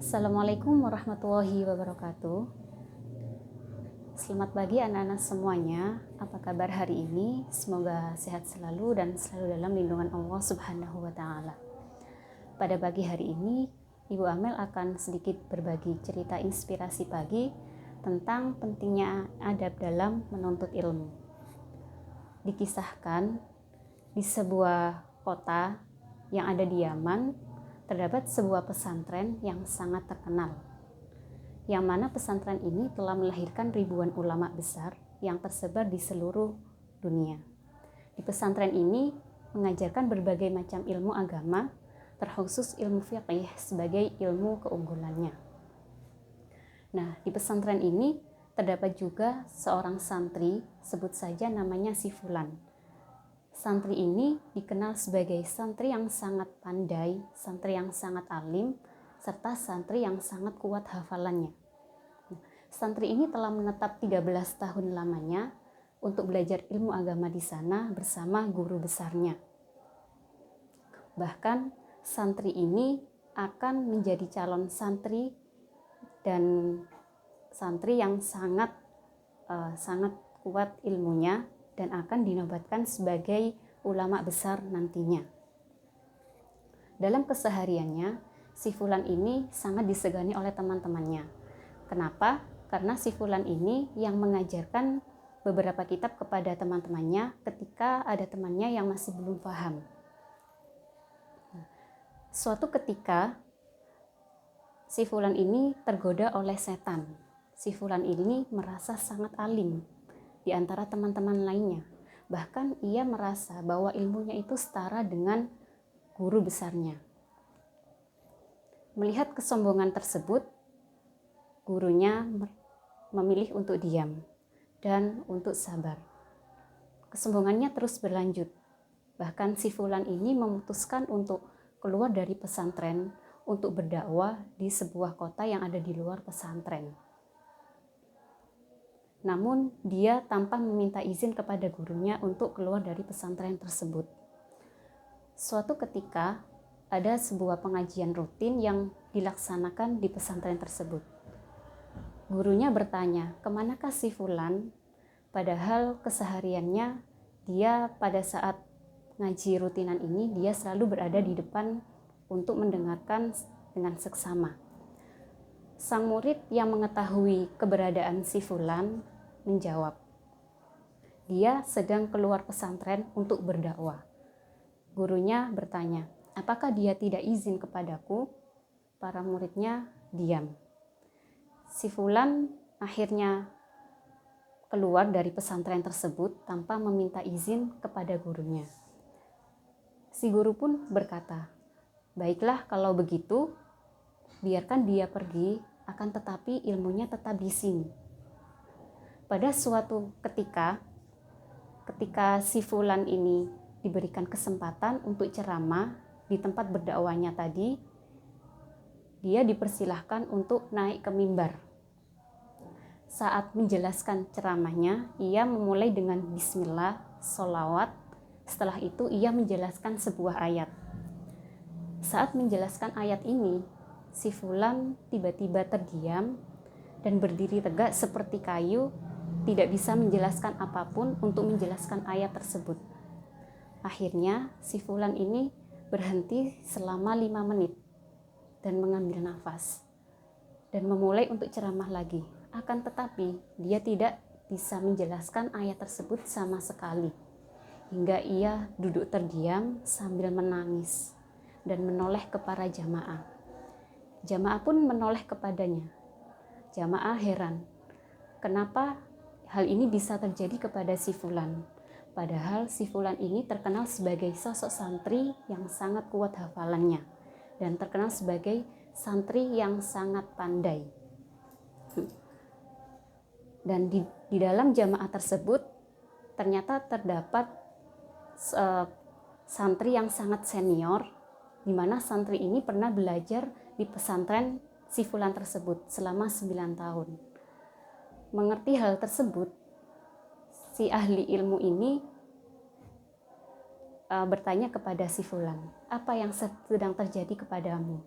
Assalamualaikum warahmatullahi wabarakatuh. Selamat pagi anak-anak semuanya. Apa kabar hari ini? Semoga sehat selalu dan selalu dalam lindungan Allah Subhanahu wa taala. Pada pagi hari ini, Ibu Amel akan sedikit berbagi cerita inspirasi pagi tentang pentingnya adab dalam menuntut ilmu. Dikisahkan di sebuah kota yang ada di Yaman, terdapat sebuah pesantren yang sangat terkenal, yang mana pesantren ini telah melahirkan ribuan ulama besar yang tersebar di seluruh dunia. Di pesantren ini mengajarkan berbagai macam ilmu agama, terkhusus ilmu fiqih sebagai ilmu keunggulannya. Nah, di pesantren ini terdapat juga seorang santri, sebut saja namanya si Fulan. Santri ini dikenal sebagai santri yang sangat pandai, santri yang sangat alim, serta santri yang sangat kuat hafalannya. Santri ini telah menetap 13 tahun lamanya untuk belajar ilmu agama di sana bersama guru besarnya. Bahkan santri ini akan menjadi calon santri dan santri yang sangat kuat ilmunya dan akan dinobatkan sebagai ulama besar nantinya. Dalam kesehariannya, si Fulan ini sangat disegani oleh teman-temannya. Kenapa? Karena si Fulan ini yang mengajarkan beberapa kitab kepada teman-temannya ketika ada temannya yang masih belum paham. Suatu ketika, si Fulan ini tergoda oleh setan. Si Fulan ini merasa sangat alim di antara teman-teman lainnya. Bahkan ia merasa bahwa ilmunya itu setara dengan guru besarnya. Melihat kesombongan tersebut, gurunya memilih untuk diam dan untuk sabar. Kesombongannya terus berlanjut. Bahkan si Fulan ini memutuskan untuk keluar dari pesantren untuk berdakwah di sebuah kota yang ada di luar pesantren. Namun dia tanpa meminta izin kepada gurunya untuk keluar dari pesantren tersebut. Suatu ketika ada sebuah pengajian rutin yang dilaksanakan di pesantren tersebut. Gurunya bertanya, kemanakah si Fulan? Padahal kesehariannya dia pada saat ngaji rutinan ini dia selalu berada di depan untuk mendengarkan dengan seksama. Sang murid yang mengetahui keberadaan si Fulan menjawab, dia sedang keluar pesantren untuk berdakwah. Gurunya bertanya, apakah dia tidak izin kepadaku? Para muridnya diam. Si Fulan akhirnya keluar dari pesantren tersebut tanpa meminta izin kepada gurunya. Si guru pun berkata, baiklah kalau begitu, biarkan dia pergi, akan tetapi ilmunya tetap di sini. Pada suatu ketika si Fulan ini diberikan kesempatan untuk ceramah di tempat berdakwahnya tadi, dia dipersilahkan untuk naik ke mimbar. Saat menjelaskan ceramahnya, ia memulai dengan bismillah, sholawat. Setelah itu ia menjelaskan sebuah ayat. Saat menjelaskan ayat ini, si Fulan tiba-tiba terdiam dan berdiri tegak seperti kayu, tidak bisa menjelaskan apapun untuk menjelaskan ayat tersebut. Akhirnya si Fulan ini berhenti selama 5 menit dan mengambil nafas dan memulai untuk ceramah lagi. Akan tetapi dia tidak bisa menjelaskan ayat tersebut sama sekali, hingga ia duduk terdiam sambil menangis dan menoleh ke para jamaah. Jamaah pun menoleh kepadanya. Jamaah heran, kenapa hal ini bisa terjadi kepada si Fulan? Padahal si Fulan ini terkenal sebagai sosok santri yang sangat kuat hafalannya dan terkenal sebagai santri yang sangat pandai. Dan di dalam jamaah tersebut ternyata terdapat santri yang sangat senior, di mana santri ini pernah belajar di pesantren si Fulan tersebut selama 9 tahun. Mengerti hal tersebut, si ahli ilmu ini bertanya kepada si Fulan, apa yang sedang terjadi kepadamu?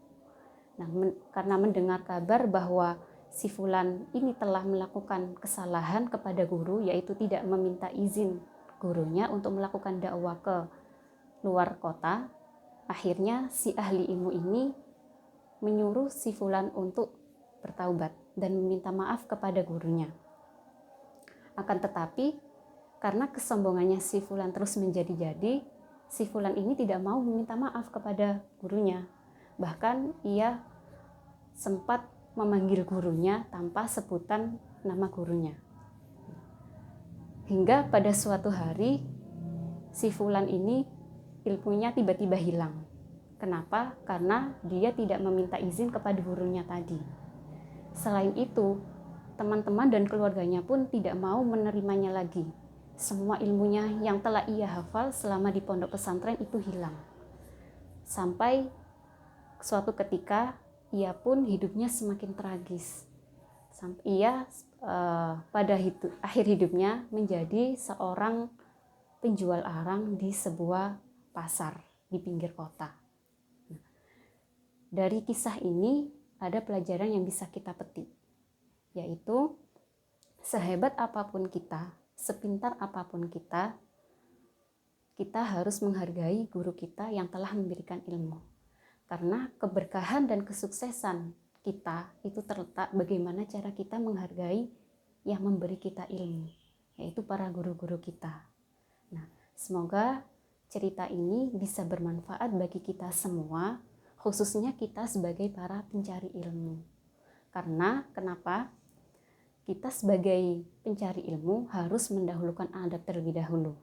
Nah, karena mendengar kabar bahwa si fulan ini telah melakukan kesalahan kepada guru, yaitu tidak meminta izin gurunya untuk melakukan dakwah ke luar kota, akhirnya si ahli ilmu ini menyuruh si fulan untuk bertaubat dan meminta maaf kepada gurunya. Akan tetapi, karena kesombongannya si fulan terus menjadi-jadi, si fulan ini tidak mau meminta maaf kepada gurunya. Bahkan ia sempat memanggil gurunya tanpa sebutan nama gurunya. Hingga pada suatu hari, si fulan ini ilmunya tiba-tiba hilang. Kenapa? Karena dia tidak meminta izin kepada gurunya tadi. Selain itu, teman-teman dan keluarganya pun tidak mau menerimanya lagi. Semua ilmunya yang telah ia hafal selama di pondok pesantren itu hilang. Sampai suatu ketika ia pun hidupnya semakin tragis. Sampai ia pada akhir hidupnya menjadi seorang penjual arang di sebuah pasar di pinggir kota. Dari kisah ini ada pelajaran yang bisa kita petik, yaitu sehebat apapun kita, sepintar apapun kita harus menghargai guru kita yang telah memberikan ilmu. Karena keberkahan dan kesuksesan kita itu terletak bagaimana cara kita menghargai yang memberi kita ilmu, yaitu para guru-guru kita. Nah, semoga cerita ini bisa bermanfaat bagi kita semua, khususnya kita sebagai para pencari ilmu. Karena kenapa? Kita sebagai pencari ilmu harus mendahulukan adab terlebih dahulu.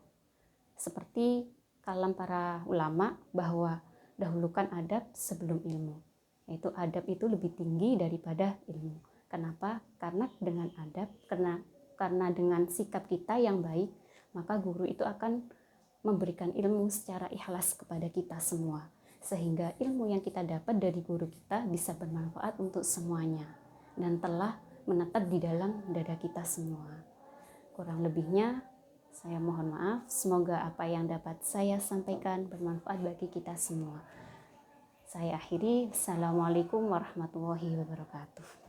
Seperti kalam para ulama bahwa dahulukan adab sebelum ilmu. Yaitu adab itu lebih tinggi daripada ilmu. Kenapa? Karena dengan adab, karena dengan sikap kita yang baik, maka guru itu akan memberikan ilmu secara ikhlas kepada kita semua. Sehingga ilmu yang kita dapat dari guru kita bisa bermanfaat untuk semuanya dan telah menetap di dalam dada kita semua. Kurang lebihnya saya mohon maaf. Semoga apa yang dapat saya sampaikan bermanfaat bagi kita semua. Saya akhiri. Assalamualaikum warahmatullahi wabarakatuh.